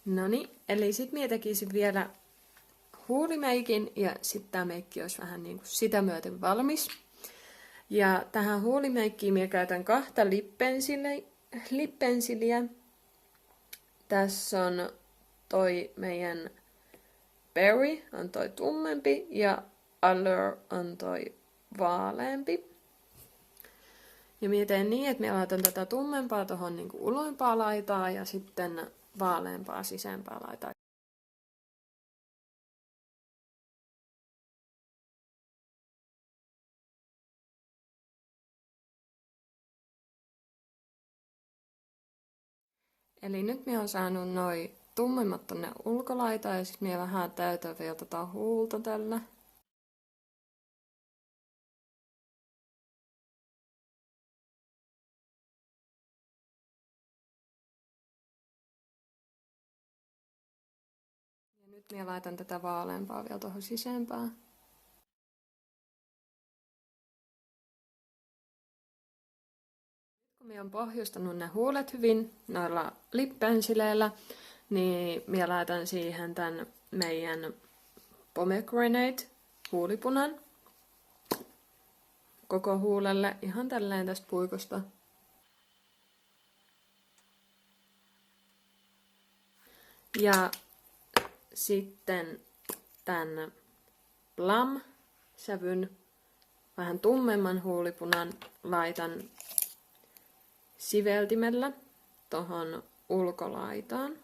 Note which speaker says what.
Speaker 1: Noniin, eli sit mie tekisin vielä huulimeikin ja sitten tämä meikki olisi vähän niin kuin sitä myöten valmis. Ja tähän huulimeikkiin minä käytän 2 lippensiliä. Tässä on toi meidän Berry, on toi tummempi, ja Allure on toi vaaleampi. Ja minä teen niin, että minä laitan tätä tummempaa tuohon niin uloimpaa laitaa ja sitten vaaleampaa sisempää laitaa. Eli nyt minä olen saanut noin tummemmat tonne ulkolaitaan ja sitten minä vähän täytän vielä tota huulta tällä. Ja nyt minä laitan tätä vaaleampaa vielä tuohon sisempään. Kun minä olen pohjustanut ne huulet hyvin noilla lippensileillä, niin minä laitan siihen tämän meidän pomegranate huulipunan koko huulelle ihan tälleen tästä puikosta. Ja sitten tämän Plum-sävyn vähän tummemman huulipunan laitan siveltimellä tohon ulkolaitaan.